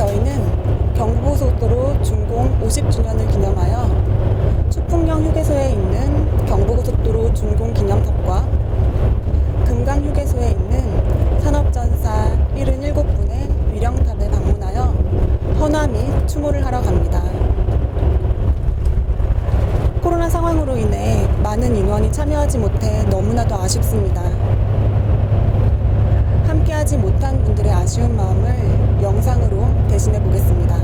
저희는 경부고속도로 준공 50주년을 기념하여 추풍령 휴게소에 있는 경부고속도로 준공 기념탑과 금강휴게소에 있는 산업전사 77분의 위령탑에 방문하여 헌화 및 추모를 하러 갑니다. 코로나 상황으로 인해 많은 인원이 참여하지 못해 너무나도 아쉽습니다. 함께하지 못한 분들의 아쉬운 마음을 영상으로 대신해 보겠습니다.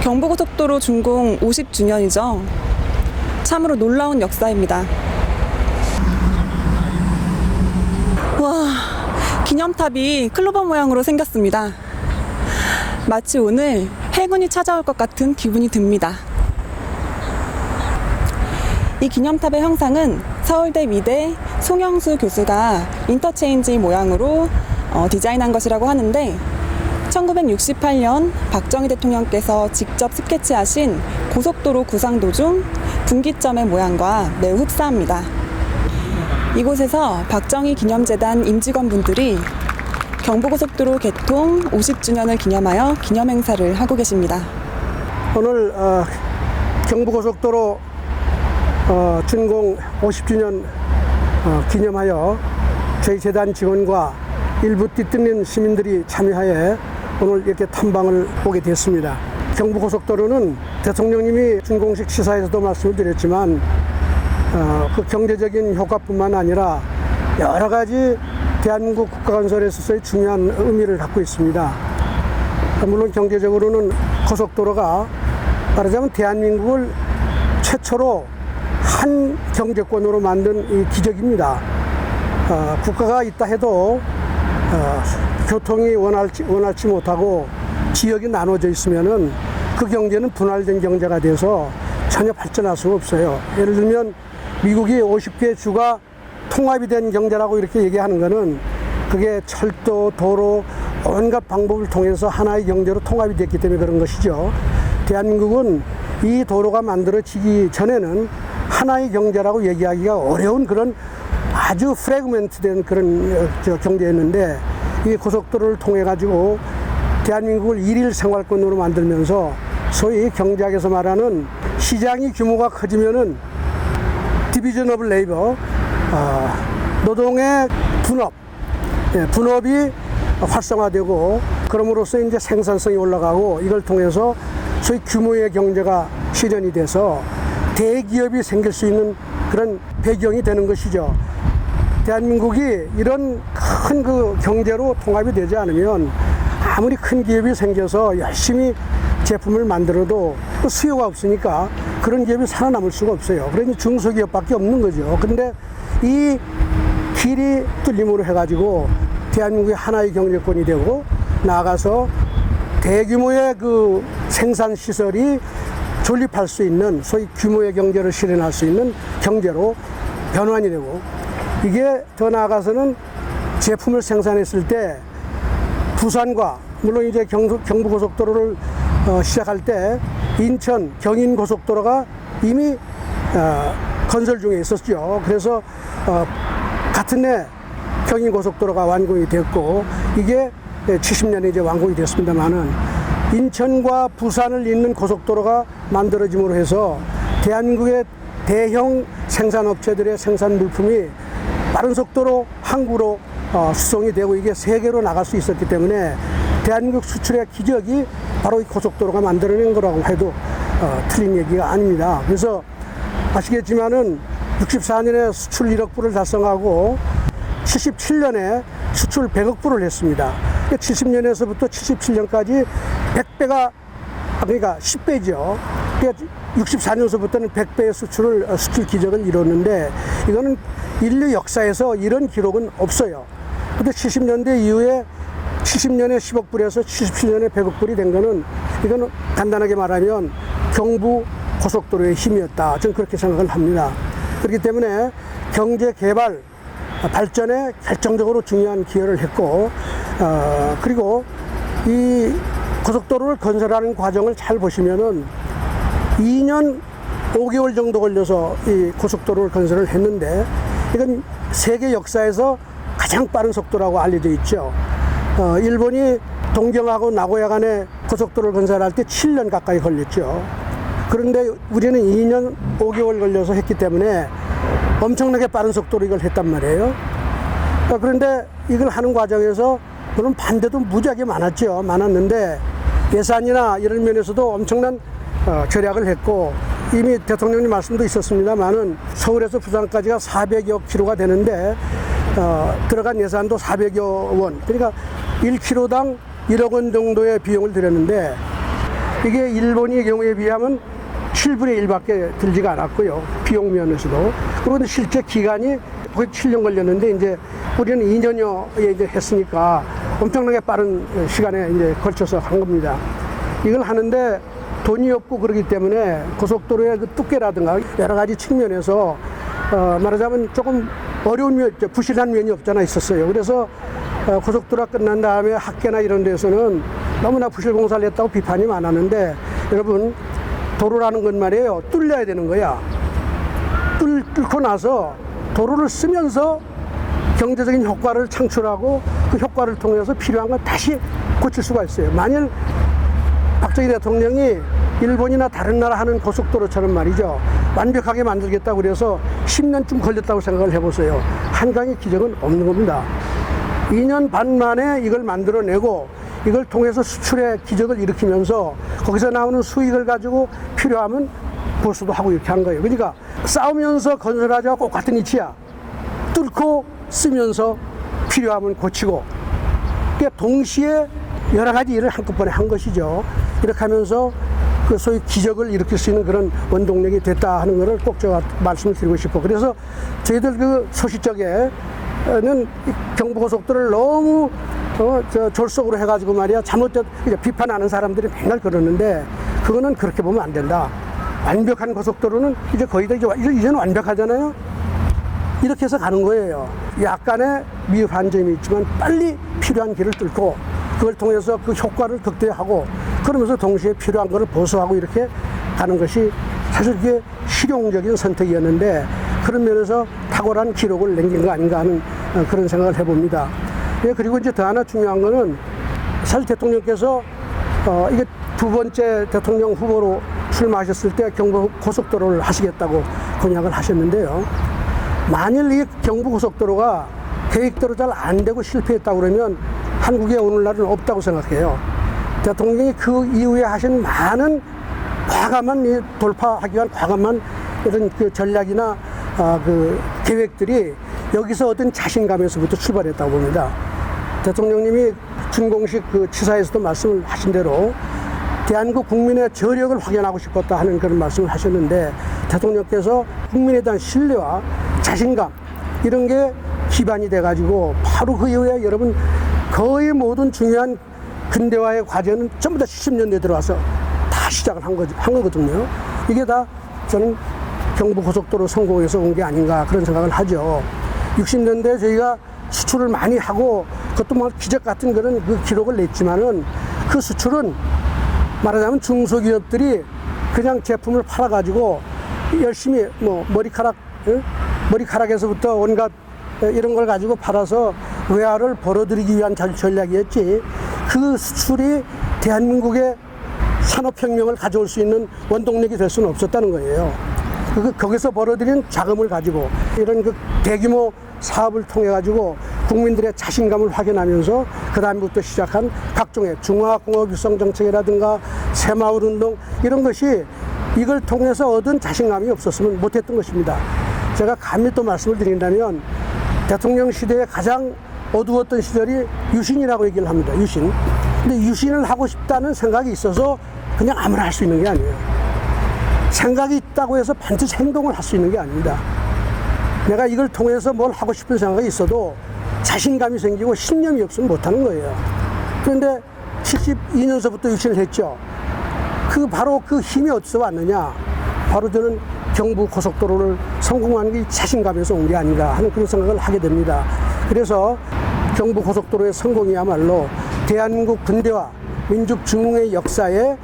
경부고속도로 준공 50주년이죠. 참으로 놀라운 역사입니다. 와, 기념탑이 클로버 모양으로 생겼습니다. 마치 오늘 행운이 찾아올 것 같은 기분이 듭니다. 이 기념탑의 형상은 서울대 미대 송영수 교수가 인터체인지 모양으로 디자인한 것이라고 하는데 1968년 박정희 대통령께서 직접 스케치하신 고속도로 구상 도중 분기점의 모양과 매우 흡사합니다. 이곳에서 박정희 기념재단 임직원분들이 경부고속도로 개통 50주년을 기념하여 기념행사를 하고 계십니다. 오늘 경부고속도로 준공 50주년 기념하여 저희 재단 직원과 일부 띠뜯는 시민들이 참여하여 오늘 이렇게 탐방을 오게 됐습니다. 경부고속도로는 대통령님이 준공식 시사에서도 말씀을 드렸지만 그 경제적인 효과뿐만 아니라 여러 가지 대한민국 국가건설에 있어서의 중요한 의미를 갖고 있습니다. 물론 경제적으로는 고속도로가 말하자면 대한민국을 최초로 한 경제권으로 만든 이 기적입니다. 국가가 있다 해도 교통이 원활치 못하고 지역이 나눠져 있으면은 그 경제는 분할된 경제가 돼서 전혀 발전할 수가 없어요. 예를 들면 미국이 50개 주가 통합이 된 경제라고 이렇게 얘기하는 거는 그게 철도, 도로, 온갖 방법을 통해서 하나의 경제로 통합이 됐기 때문에 그런 것이죠. 대한민국은 이 도로가 만들어지기 전에는 하나의 경제라고 얘기하기가 어려운 그런 아주 프래그먼트된 그런 경제였는데 이 고속도로를 통해 가지고 대한민국을 일일 생활권으로 만들면서 소위 경제학에서 말하는 시장이 규모가 커지면은 디비전 오브 레이버, 노동의 분업이 활성화되고 그럼으로써 이제 생산성이 올라가고 이걸 통해서 소위 규모의 경제가 실현이 돼서 대기업이 생길 수 있는 그런 배경이 되는 것이죠. 대한민국이 이런 큰 그 경제로 통합이 되지 않으면 아무리 큰 기업이 생겨서 열심히 제품을 만들어도 수요가 없으니까 그런 기업이 살아남을 수가 없어요. 그러니 중소기업밖에 없는 거죠. 근데 이 길이 뚫림으로 해가지고 대한민국이 하나의 경제권이 되고 나아가서 대규모의 그 생산 시설이 존립할 수 있는 소위 규모의 경제를 실현할 수 있는 경제로 변환이 되고 이게 더 나아가서는 제품을 생산했을 때 부산과 물론 이제 경부고속도로를 시작할 때 인천 경인고속도로가 이미 건설 중에 있었죠. 그래서 같은 해 경인고속도로가 완공이 됐고 이게 70년에 이제 완공이 됐습니다만은 인천과 부산을 잇는 고속도로가 만들어짐으로 해서 대한민국의 대형 생산업체들의 생산 물품이 빠른 속도로 항구로 수송이 되고 이게 세계로 나갈 수 있었기 때문에 대한민국 수출의 기적이 바로 이 고속도로가 만들어낸 거라고 해도 틀린 얘기가 아닙니다. 그래서 아시겠지만은 64년에 수출 1억 불을 달성하고 77년에 수출 100억 불을 했습니다. 70년에서부터 77년까지 100배가 그러니까 10배죠. 64년서부터는 100배의 수출 기적을 이뤘는데 이거는 인류 역사에서 이런 기록은 없어요. 근데 70년대 이후에 70년에 10억 불에서 77년에 100억 불이 된 거는 이거는 간단하게 말하면 경부 고속도로의 힘이었다. 저는 그렇게 생각을 합니다. 그렇기 때문에 경제 개발 발전에 결정적으로 중요한 기여를 했고 그리고 이 고속도로를 건설하는 과정을 잘 보시면은 2년 5개월 정도 걸려서 이 고속도로를 건설을 했는데 이건 세계 역사에서 가장 빠른 속도라고 알려져 있죠. 일본이 동경하고 나고야 간에 고속도로를 건설할 때 7년 가까이 걸렸죠. 그런데 우리는 2년 5개월 걸려서 했기 때문에 엄청나게 빠른 속도로 이걸 했단 말이에요. 그런데 이걸 하는 과정에서 물론 반대도 무지하게 많았는데 예산이나 이런 면에서도 엄청난 절약을 했고, 이미 대통령님 말씀도 있었습니다만은 서울에서 부산까지가 400여 킬로가 되는데 들어간 예산도 400여 원, 그러니까 1킬로당 1억 원 정도의 비용을 들였는데 이게 일본의 경우에 비하면 7분의 1밖에 들지가 않았고요. 비용 면에서도. 그런데 실제 기간이 거의 7년 걸렸는데 이제 우리는 2년여에 이제 했으니까 엄청나게 빠른 시간에 이제 걸쳐서 한 겁니다. 이걸 하는데 돈이 없고 그러기 때문에 고속도로의 그 두께라든가 여러 가지 측면에서 말하자면 조금 어려운 면, 부실한 면이 없잖아 있었어요. 그래서 고속도로가 끝난 다음에 학계나 이런 데서는 너무나 부실 공사를 했다고 비판이 많았는데, 여러분 도로라는 건 말이에요. 뚫려야 되는 거야. 뚫고 나서 도로를 쓰면서 경제적인 효과를 창출하고 그 효과를 통해서 필요한 건 다시 고칠 수가 있어요. 만일 박정희 대통령이 일본이나 다른 나라 하는 고속도로처럼 말이죠, 완벽하게 만들겠다고 그래서 10년쯤 걸렸다고 생각을 해보세요. 한강의 기적은 없는 겁니다. 2년 반 만에 이걸 만들어내고 이걸 통해서 수출의 기적을 일으키면서 거기서 나오는 수익을 가지고 필요하면 보수도 하고 이렇게 한 거예요. 그러니까 싸우면서 건설하자와 똑같은 이치야. 뚫고 쓰면서 필요하면 고치고, 그러니까 동시에 여러 가지 일을 한꺼번에 한 것이죠. 이렇게 하면서 그 소위 기적을 일으킬 수 있는 그런 원동력이 됐다 하는 것을 꼭 제가 말씀을 드리고 싶고, 그래서 저희들 그 소시적에는 경부고속도로를 너무 졸속으로 해가지고 말이야 잘못된 비판하는 사람들이 맨날 그러는데, 그거는 그렇게 보면 안 된다. 완벽한 고속도로는 이제 거의 다 이제는 완벽하잖아요. 이렇게 해서 가는 거예요. 약간의 미흡한 점이 있지만 빨리 필요한 길을 뚫고 그걸 통해서 그 효과를 극대화하고, 그러면서 동시에 필요한 것을 보수하고 이렇게 가는 것이 사실 그게 실용적인 선택이었는데, 그런 면에서 탁월한 기록을 남긴 거 아닌가 하는 그런 생각을 해봅니다. 그리고 이제 더 하나 중요한 거는 사실 대통령께서 이게 두 번째 대통령 후보로 출마하셨을 때 경부고속도로를 하시겠다고 공약을 하셨는데요. 만일 이 경부고속도로가 계획대로 잘 안 되고 실패했다고 그러면 한국에 오늘날은 없다고 생각해요. 대통령이 그 이후에 하신 많은 과감한 돌파하기 위한 과감한 이런 그 전략이나 그 계획들이 여기서 얻은 자신감에서부터 출발했다고 봅니다. 대통령님이 준공식 그 치사에서도 말씀을 하신 대로 대한민국 국민의 저력을 확인하고 싶었다 하는 그런 말씀을 하셨는데, 대통령께서 국민에 대한 신뢰와 자신감 이런 게 기반이 돼가지고 바로 그 이후에 여러분 거의 모든 중요한 근대화의 과제는 전부 다 70년대에 들어와서 다 시작을 한 거거든요. 이게 다 저는 경부고속도로 성공에서 온 게 아닌가 그런 생각을 하죠. 60년대에 저희가 수출을 많이 하고 그것도 뭐 기적 같은 그런 그 기록을 냈지만은, 그 수출은 말하자면 중소기업들이 그냥 제품을 팔아가지고 열심히 뭐 머리카락에서부터 온갖 이런 걸 가지고 팔아서 외화를 벌어들이기 위한 전략이었지, 그 수출이 대한민국의 산업혁명을 가져올 수 있는 원동력이 될 수는 없었다는 거예요. 거기서 벌어들인 자금을 가지고 이런 그 대규모 사업을 통해 가지고 국민들의 자신감을 확인하면서 그 다음부터 시작한 각종의 중화공업 육성 정책이라든가 새마을 운동 이런 것이 이걸 통해서 얻은 자신감이 없었으면 못했던 것입니다. 제가 감히 또 말씀을 드린다면 대통령 시대에 가장 어두웠던 시절이 유신이라고 얘기를 합니다. 유신. 근데 유신을 하고 싶다는 생각이 있어서 그냥 아무나 할 수 있는 게 아니에요. 생각이 있다고 해서 반드시 행동을 할 수 있는 게 아닙니다. 내가 이걸 통해서 뭘 하고 싶은 생각이 있어도 자신감이 생기고 신념이 없으면 못하는 거예요. 그런데 72년서부터 유신을 했죠. 바로 그 힘이 어디서 왔느냐? 바로 저는 경부고속도로를 성공한 게 자신감에서 온 게 아닌가 하는 그런 생각을 하게 됩니다. 그래서 경부고속도로의 성공이야말로 대한민국 근대화, 민족 중흥의 역사에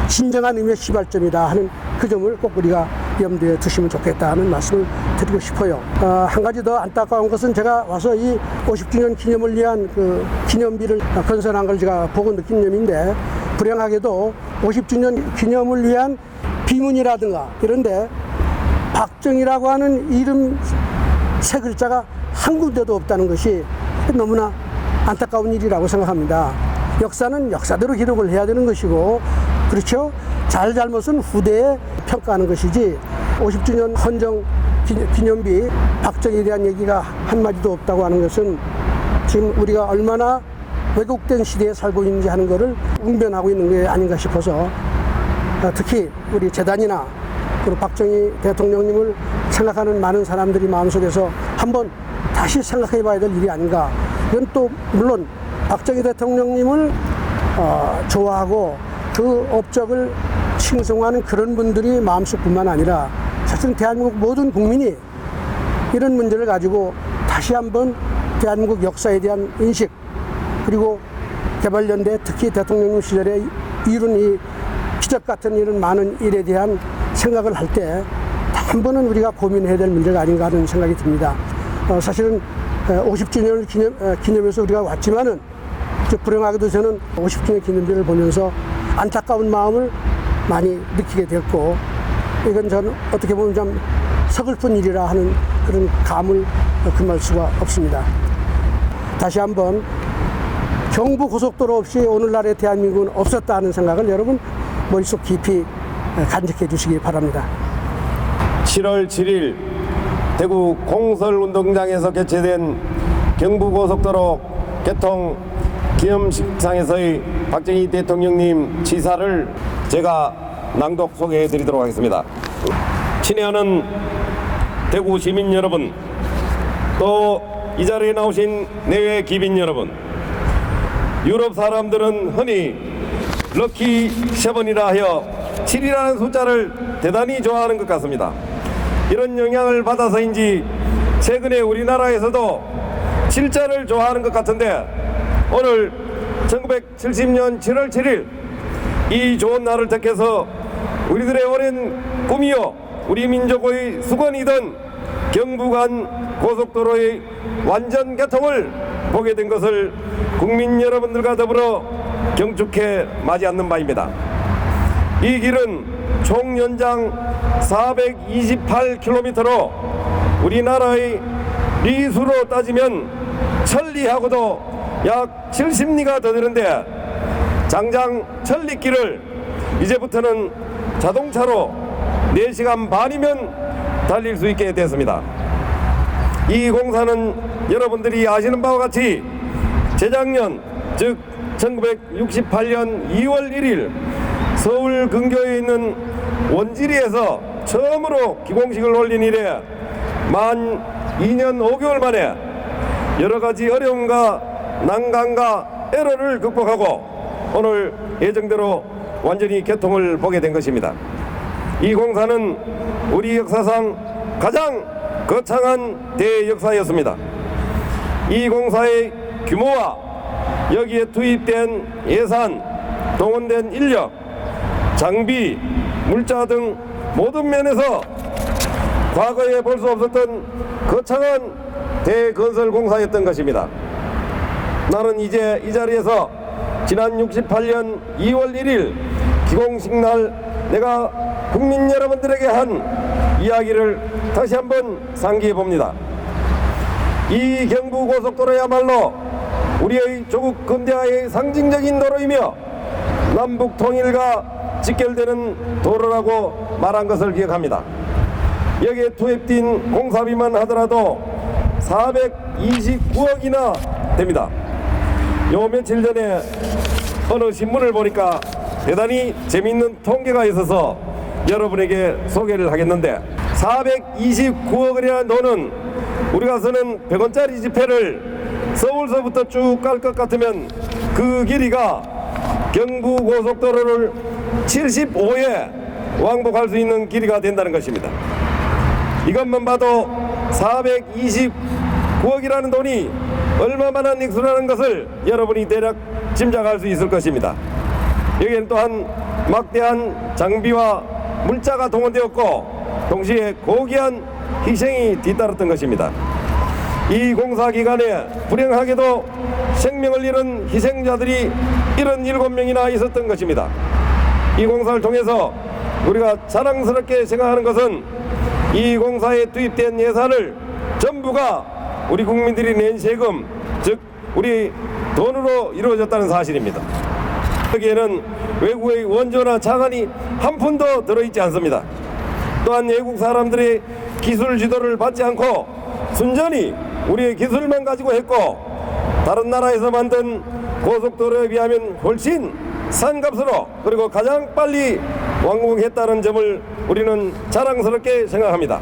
진정한 의미의 시발점이다 하는 그 점을 꼭 우리가 염두에 두시면 좋겠다는 말씀을 드리고 싶어요. 한 가지 더 안타까운 것은 제가 와서 이 50주년 기념을 위한 그 기념비를 건설한 걸 제가 보고 느낀 점인데, 불행하게도 50주년 기념을 위한 비문이라든가 이런데 박정희라고 하는 이름 세 글자가 한 군데도 없다는 것이 너무나 안타까운 일이라고 생각합니다. 역사는 역사대로 기록을 해야 되는 것이고, 그렇죠? 잘못은 후대에 평가하는 것이지 50주년 헌정 기념비 박정희에 대한 얘기가 한마디도 없다고 하는 것은 지금 우리가 얼마나 왜곡된 시대에 살고 있는지 하는 것을 웅변하고 있는 게 아닌가 싶어서, 특히 우리 재단이나 그리고 박정희 대통령님을 생각하는 많은 사람들이 마음속에서 한번 다시 생각해 봐야 될 일이 아닌가. 이건 또 물론 박정희 대통령님을 좋아하고 그 업적을 칭송하는 그런 분들이 마음속뿐만 아니라 사실은 대한민국 모든 국민이 이런 문제를 가지고 다시 한번 대한민국 역사에 대한 인식, 그리고 개발연대 특히 대통령님 시절에 이룬 이 기적 같은 이런 많은 일에 대한 생각을 할 때 한 번은 우리가 고민해야 될 문제가 아닌가 하는 생각이 듭니다. 사실은 50주년을 기념해서 우리가 왔지만은 불행하게도 저는 50주년 기념비를 보면서 안타까운 마음을 많이 느끼게 됐고, 이건 저는 어떻게 보면 좀 서글픈 일이라 하는 그런 감을 금할 수가 없습니다. 다시 한번 경부고속도로 없이 오늘날의 대한민국은 없었다 하는 생각을 여러분 머릿속 깊이 간직해 주시기 바랍니다. 7월 7일 대구 공설운동장에서 개최된 경부고속도로 개통 기념식상에서의 박정희 대통령님 지사를 제가 낭독 소개해 드리도록 하겠습니다. 친애하는 대구 시민 여러분, 또 이 자리에 나오신 내외 귀빈 여러분, 유럽 사람들은 흔히 럭키 7이라 하여 7이라는 숫자를 대단히 좋아하는 것 같습니다. 이런 영향을 받아서인지 최근에 우리나라에서도 7자를 좋아하는 것 같은데, 오늘 1970년 7월 7일 이 좋은 날을 택해서 우리들의 오랜 꿈이요 우리 민족의 수건이던 경부간 고속도로의 완전 개통을 보게 된 것을 국민 여러분들과 더불어 경축해 맞이하는 바입니다. 이 길은 총 연장 428km로 우리나라의 리수로 따지면 천리하고도 약 70리가 더 되는데, 장장 천리길을 이제부터는 자동차로 4시간 반이면 달릴 수 있게 됐습니다. 이 공사는 여러분들이 아시는 바와 같이 재작년, 즉 1968년 2월 1일 서울 근교에 있는 원지리에서 처음으로 기공식을 올린 이래 만 2년 5개월 만에 여러 가지 어려움과 난관과 에러를 극복하고 오늘 예정대로 완전히 개통을 보게 된 것입니다. 이 공사는 우리 역사상 가장 거창한 대역사였습니다. 이 공사의 규모와 여기에 투입된 예산, 동원된 인력, 장비, 물자 등 모든 면에서 과거에 볼 수 없었던 거창한 대건설 공사였던 것입니다. 나는 이제 이 자리에서 지난 68년 2월 1일 기공식 날 내가 국민 여러분들에게 한 이야기를 다시 한번 상기해 봅니다. 이 경부고속도로야말로 우리의 조국 근대화의 상징적인 도로이며 남북 통일과 직결되는 도로라고 말한 것을 기억합니다. 여기에 투입된 공사비만 하더라도 429억이나 됩니다. 요 며칠 전에 어느 신문을 보니까 대단히 재미있는 통계가 있어서 여러분에게 소개를 하겠는데, 429억이라는 돈은 우리가 쓰는 100원짜리 지폐를 서울서부터 쭉 깔 것 같으면 그 길이가 경부고속도로를 75회 왕복할 수 있는 길이가 된다는 것입니다. 이것만 봐도 429억이라는 돈이 얼마만한 액수라는 것을 여러분이 대략 짐작할 수 있을 것입니다. 여기에는 또한 막대한 장비와 물자가 동원되었고 동시에 고귀한 희생이 뒤따랐던 것입니다. 이 공사 기간에 불행하게도 생명을 잃은 희생자들이 77명이나 있었던 것입니다. 이 공사를 통해서 우리가 자랑스럽게 생각하는 것은 이 공사에 투입된 예산을 전부가 우리 국민들이 낸 세금, 즉 우리 돈으로 이루어졌다는 사실입니다. 여기에는 외국의 원조나 자산이 한 푼도 들어있지 않습니다. 또한 외국 사람들의 기술 지도를 받지 않고 순전히 우리의 기술만 가지고 했고 다른 나라에서 만든 고속도로에 비하면 훨씬 싼 값으로 그리고 가장 빨리 완공했다는 점을 우리는 자랑스럽게 생각합니다.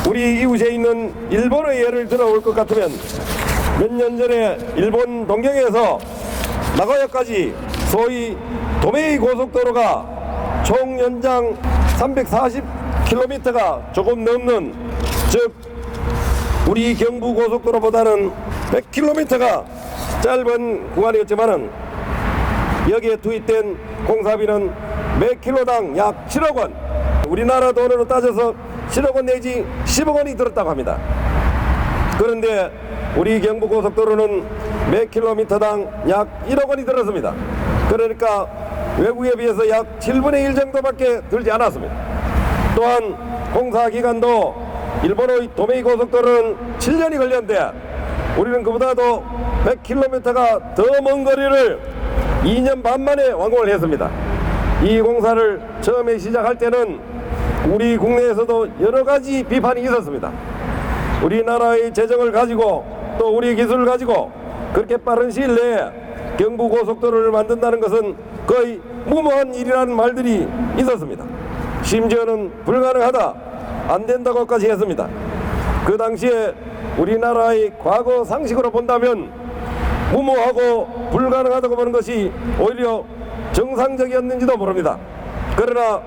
우리 이웃에 있는 일본의 예를 들어볼 것 같으면 몇 년 전에 일본 동경에서 나고야까지 소위 도메이 고속도로가 총 연장 340km가 조금 넘는, 즉 우리 경부 고속도로보다는 100km가 짧은 구간이었지만은 여기에 투입된 공사비는 매 킬로당 약 7억 원, 우리나라 돈으로 따져서 7억 원 내지 10억 원이 들었다고 합니다. 그런데 우리 경부고속도로는 매 킬로미터당 약 1억 원이 들었습니다. 그러니까 외국에 비해서 약 7분의 1 정도밖에 들지 않았습니다. 또한 공사 기간도 일본의 도메이 고속도로는 7년이 걸렸는데 우리는 그보다도 100km가 더 먼 거리를 2년 반 만에 완공을 했습니다. 이 공사를 처음에 시작할 때는 우리 국내에서도 여러 가지 비판이 있었습니다. 우리나라의 재정을 가지고 또 우리 기술을 가지고 그렇게 빠른 시일 내에 경부고속도로를 만든다는 것은 거의 무모한 일이라는 말들이 있었습니다. 심지어는 불가능하다, 안 된다고까지 했습니다. 그 당시에 우리나라의 과거 상식으로 본다면 무모하고 불가능하다고 보는 것이 오히려 정상적이었는지도 모릅니다. 그러나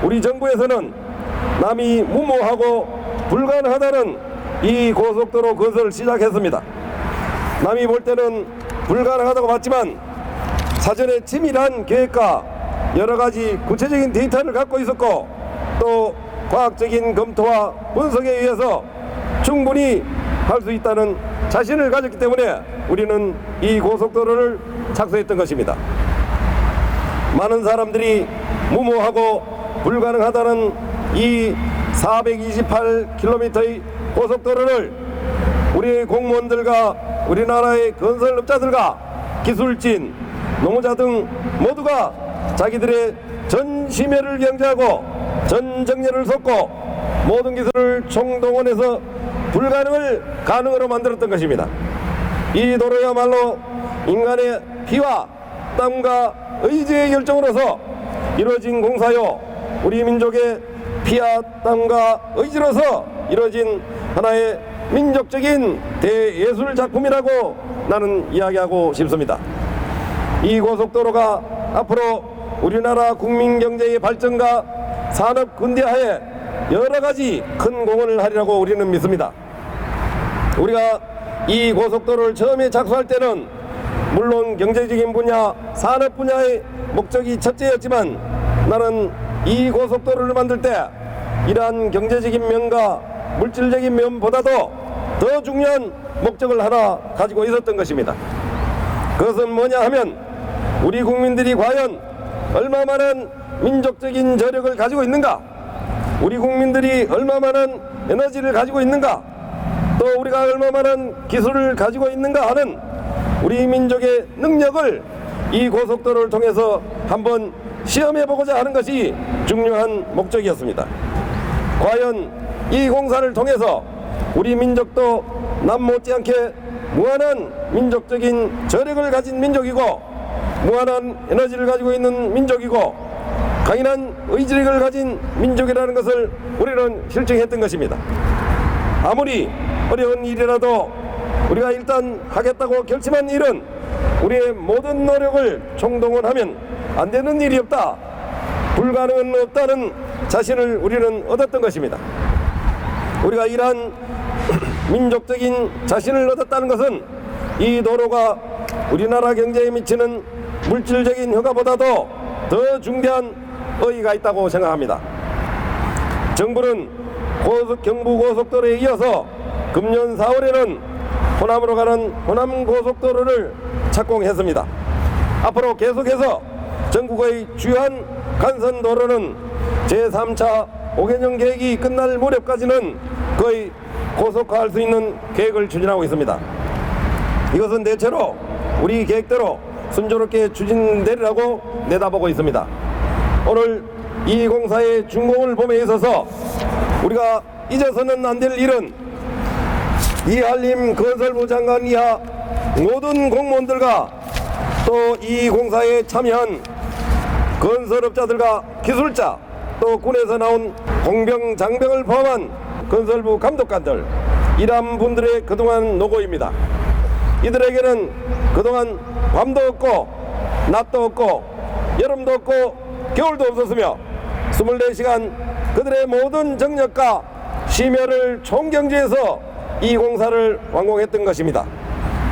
우리 정부에서는 남이 무모하고 불가능하다는 이 고속도로 건설을 시작했습니다. 남이 볼 때는 불가능하다고 봤지만 사전에 치밀한 계획과 여러 가지 구체적인 데이터를 갖고 있었고 또 과학적인 검토와 분석에 의해서 충분히 할 수 있다는 자신을 가졌기 때문에 우리는 이 고속도로를 착수했던 것입니다. 많은 사람들이 무모하고 불가능하다는 이 428km의 고속도로를 우리 공무원들과 우리나라의 건설업자들과 기술진, 노무자 등 모두가 자기들의 전 심혈을 경제하고 전 정열을 쏟고 모든 기술을 총동원해서 불가능을 가능으로 만들었던 것입니다. 이 도로야말로 인간의 피와 땀과 의지의 결정으로서 이루어진 공사요, 우리 민족의 피와 땀과 의지로서 이루어진 하나의 민족적인 대예술 작품이라고 나는 이야기하고 싶습니다. 이 고속도로가 앞으로 우리나라 국민 경제의 발전과 산업 근대화에 여러 가지 큰 공헌을 하리라고 우리는 믿습니다. 우리가 이 고속도로를 처음에 착수할 때는 물론 경제적인 분야, 산업 분야의 목적이 첫째였지만 나는 이 고속도로를 만들 때 이러한 경제적인 면과 물질적인 면보다도 더 중요한 목적을 하나 가지고 있었던 것입니다. 그것은 뭐냐 하면 우리 국민들이 과연 얼마만한 민족적인 저력을 가지고 있는가, 우리 국민들이 얼마만한 에너지를 가지고 있는가, 또 우리가 얼마만한 기술을 가지고 있는가 하는 우리 민족의 능력을 이 고속도로를 통해서 한번 시험해보고자 하는 것이 중요한 목적이었습니다. 과연 이 공사를 통해서 우리 민족도 남 못지않게 무한한 민족적인 저력을 가진 민족이고 무한한 에너지를 가지고 있는 민족이고 강인한 의지력을 가진 민족이라는 것을 우리는 실증했던 것입니다. 아무리 어려운 일이라도 우리가 일단 하겠다고 결심한 일은 우리의 모든 노력을 총동원하면 안 되는 일이 없다, 불가능은 없다는 자신을 우리는 얻었던 것입니다. 우리가 이러한 민족적인 자신을 얻었다는 것은 이 도로가 우리나라 경제에 미치는 물질적인 효과보다도 더 중대한 의의가 있다고 생각합니다. 정부는 경부고속도로에 이어서 금년 4월에는 호남으로 가는 호남고속도로를 착공했습니다. 앞으로 계속해서 전국의 주요한 간선도로는 제3차 5개년 계획이 끝날 무렵까지는 거의 고속화할 수 있는 계획을 추진하고 있습니다. 이것은 대체로 우리 계획대로 순조롭게 추진되리라고 내다보고 있습니다. 오늘 이 공사의 준공을 봄에 있어서 우리가 잊어서는 안 될 일은 이한림 건설부 장관 이하 모든 공무원들과 또 이 공사에 참여한 건설업자들과 기술자 또 군에서 나온 공병 장병을 포함한 건설부 감독관들 이러한 분들의 그동안 노고입니다. 이들에게는 그동안 밤도 없고 낮도 없고 여름도 없고 겨울도 없었으며 24시간 그들의 모든 정력과 심혈을 총경지해서 이 공사를 완공했던 것입니다.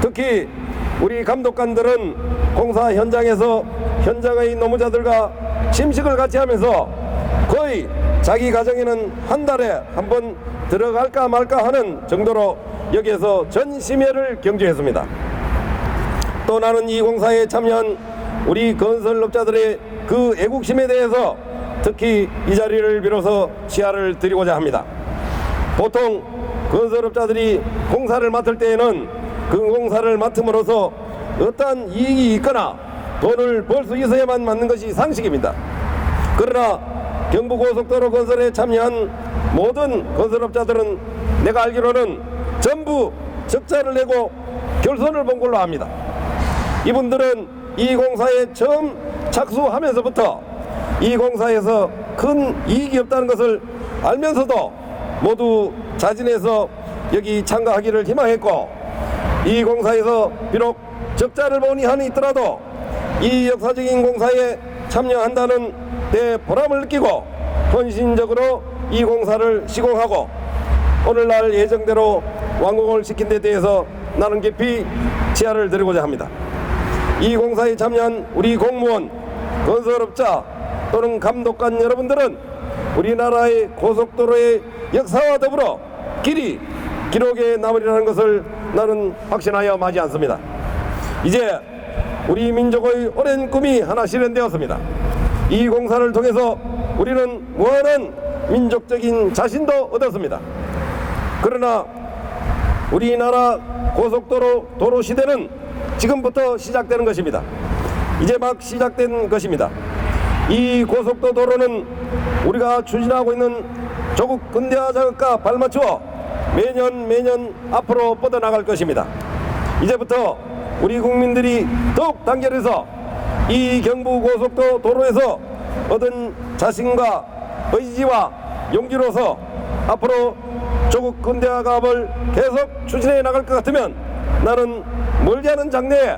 특히 우리 감독관들은 공사 현장에서 현장의 노무자들과 심식을 같이 하면서 거의 자기 가정에는 한 달에 한 번 들어갈까 말까 하는 정도로 여기에서 전 심혈을 경주했습니다. 또 나는 이 공사에 참여한 우리 건설업자들의 그 애국심에 대해서 특히 이 자리를 빌어서 시야를 드리고자 합니다. 보통 건설업자들이 공사를 맡을 때에는 그 공사를 맡음으로써 어떠한 이익이 있거나 돈을 벌 수 있어야만 맡는 것이 상식입니다. 그러나 경부고속도로 건설에 참여한 모든 건설업자들은 내가 알기로는 전부 적자를 내고 결손을 본 걸로 압니다. 이분들은 이 공사에 처음 착수하면서부터 이 공사에서 큰 이익이 없다는 것을 알면서도 모두 자진해서 여기 참가하기를 희망했고 이 공사에서 비록 적자를 보니 한이 있더라도 이 역사적인 공사에 참여한다는 데 보람을 느끼고 헌신적으로 이 공사를 시공하고 오늘날 예정대로 완공을 시킨 데 대해서 나는 깊이 치하를 드리고자 합니다. 이 공사에 참여한 우리 공무원, 건설업자 또는 감독관 여러분들은 우리나라의 고속도로의 역사와 더불어 길이 기록에 남으리라는 것을 나는 확신하여 마지 않습니다. 이제 우리 민족의 오랜 꿈이 하나 실현되었습니다. 이 공사를 통해서 우리는 무한한 민족적인 자신도 얻었습니다. 그러나 우리나라 고속도로 도로 시대는 지금부터 시작되는 것입니다. 이제 막 시작된 것입니다. 이 고속도 도로는 우리가 추진하고 있는 조국 근대화 작업과 발맞추어 매년 앞으로 뻗어나갈 것입니다. 이제부터 우리 국민들이 더욱 단결해서 이 경부고속도 도로에서 얻은 자신과 의지와 용기로서 앞으로 조국 근대화 가업을 계속 추진해 나갈 것 같으면 나는 멀지 않은 장래에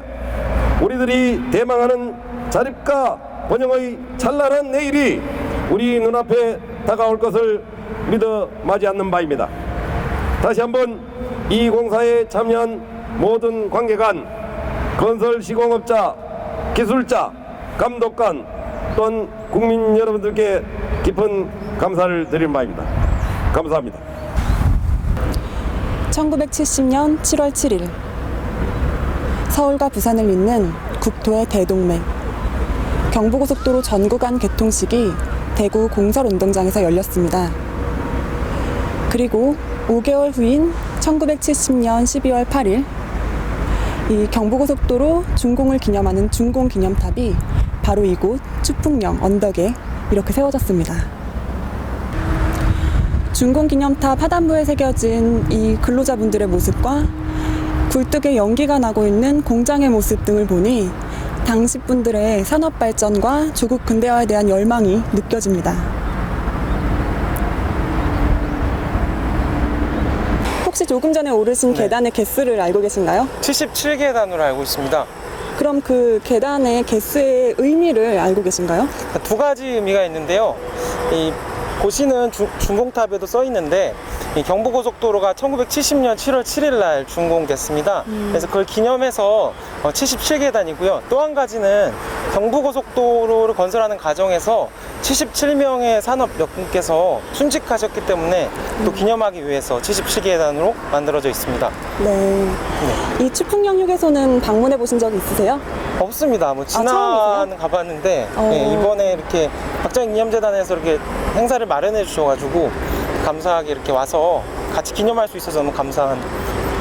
우리들이 대망하는 자립과 번영의 찬란한 내일이 우리 눈앞에 다가올 것을 믿어 마지 않는 바입니다. 다시 한번 이 공사에 참여한 모든 관계관, 건설 시공업자, 기술자, 감독관 또한 국민 여러분들께 깊은 감사를 드리는 바입니다. 감사합니다. 1970년 7월 7일 서울과 부산을 잇는 국토의 대동맥 경부고속도로 전 구간 개통식이 대구 공설운동장에서 열렸습니다. 그리고 5개월 후인 1970년 12월 8일 이 경부고속도로 준공을 기념하는 준공기념탑이 바로 이곳 추풍령 언덕에 이렇게 세워졌습니다. 준공기념탑 하단부에 새겨진 이 근로자분들의 모습과 굴뚝에 연기가 나고 있는 공장의 모습 등을 보니 당시 분들의 산업 발전과 조국 근대화에 대한 열망이 느껴집니다. 혹시 조금 전에 오르신 계단의 개수를 알고 계신가요? 77계단으로 알고 있습니다. 그럼 그 계단의 개수의 의미를 알고 계신가요? 두 가지 의미가 있는데요. 이 고시는 중공탑에도 써 있는데 이 경부고속도로가 1970년 7월 7일 날 준공됐습니다. 그래서 그걸 기념해서 77계단이고요. 또 한 가지는 경부고속도로를 건설하는 과정에서 77명의 산업역군께서 순직하셨기 때문에 또 기념하기 위해서 77계단으로 만들어져 있습니다. 네. 이 추풍령 휴게소는 방문해 보신 적 있으세요? 없습니다. 뭐 처음이세요? 지나는 가봤는데 예, 이번에 이렇게 박정희 기념재단에서 이렇게 행사를 마련해 주셔가지고 감사하게 이렇게 와서 같이 기념할 수 있어서 너무 감사한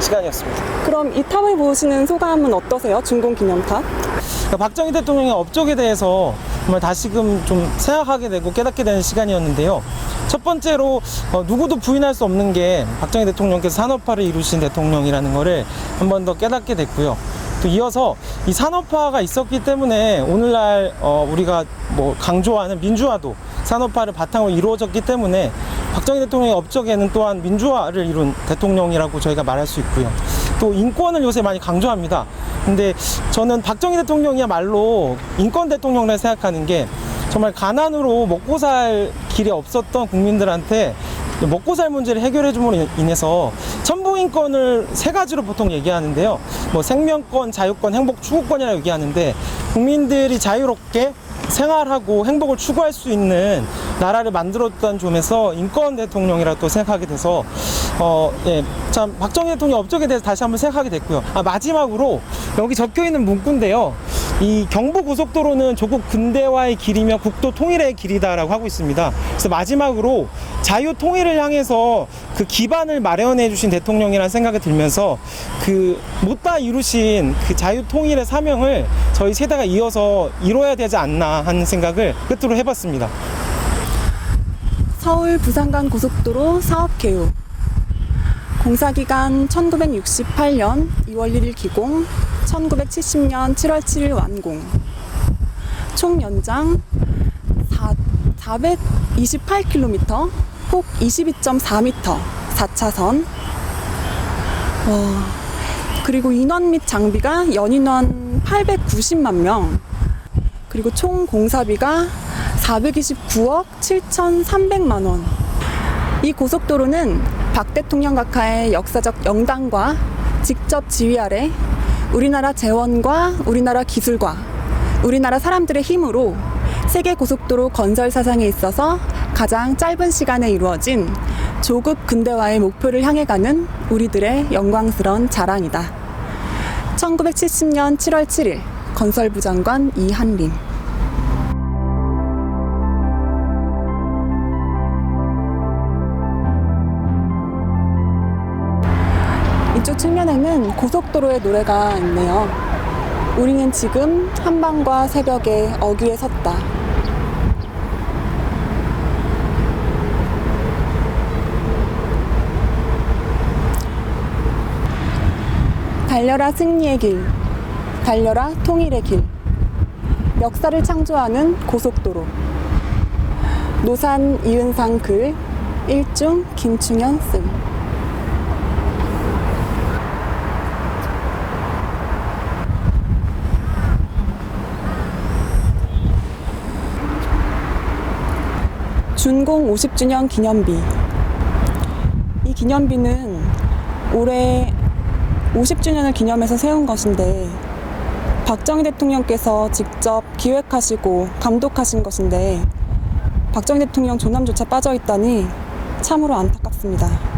시간이었습니다. 그럼 이 탑을 보시는 소감은 어떠세요? 준공 기념탑? 그러니까 박정희 대통령의 업적에 대해서 정말 다시금 좀 생각하게 되고 깨닫게 되는 시간이었는데요. 첫 번째로 누구도 부인할 수 없는 게 박정희 대통령께서 산업화를 이루신 대통령이라는 것을 한 번 더 깨닫게 됐고요. 또 이어서 이 산업화가 있었기 때문에 오늘날 우리가 뭐 강조하는 민주화도 산업화를 바탕으로 이루어졌기 때문에 박정희 대통령의 업적에는 또한 민주화를 이룬 대통령이라고 저희가 말할 수 있고요. 또 인권을 요새 많이 강조합니다. 근데 저는 박정희 대통령이야말로 인권 대통령을 생각하는 게 정말 가난으로 먹고 살 길이 없었던 국민들한테 먹고 살 문제를 해결해 줌으로 인해서 천부인권을 세 가지로 보통 얘기하는데요. 뭐 생명권, 자유권, 행복, 추구권이라고 얘기하는데 국민들이 자유롭게 생활하고 행복을 추구할 수 있는 나라를 만들었던 점에서 인권 대통령이라고 또 생각하게 돼서 예, 참 박정희 대통령 업적에 대해서 다시 한번 생각하게 됐고요. 마지막으로 여기 적혀 있는 문구인데요. 이 경부고속도로는 조국 근대화의 길이며 국도 통일의 길이다라고 하고 있습니다. 그래서 마지막으로 자유 통일을 향해서 그 기반을 마련해 주신 대통령이라는 생각이 들면서 그 못다 이루신 그 자유 통일의 사명을 저희 세대가 이어서 이뤄야 되지 않나 하는 생각을 끝으로 해봤습니다. 서울 부산간 고속도로 사업 개요. 공사기간 1968년 2월 1일 기공, 1970년 7월 7일 완공. 총 연장 428km, 폭 22.4m, 4차선. 그리고 인원 및 장비가 연인원 890만 명. 그리고 총 공사비가 429억 7,300만 원. 이 고속도로는 박 대통령 각하의 역사적 영당과 직접 지휘 아래 우리나라 재원과 우리나라 기술과 우리나라 사람들의 힘으로 세계 고속도로 건설 사상에 있어서 가장 짧은 시간에 이루어진 조국 근대화의 목표를 향해 가는 우리들의 영광스러운 자랑이다. 1970년 7월 7일 건설부 장관 이한림. 이쪽 측면에는 고속도로의 노래가 있네요. 우리는 지금 한밤과 새벽에 어귀에 섰다. 달려라 승리의 길, 달려라 통일의 길. 역사를 창조하는 고속도로. 노산 이은상 글, 일중 김충현 쓴. 준공 50주년 기념비. 이 기념비는 올해 50주년을 기념해서 세운 것인데 박정희 대통령께서 직접 기획하시고 감독하신 것인데 박정희 대통령 존함조차 빠져있다니 참으로 안타깝습니다.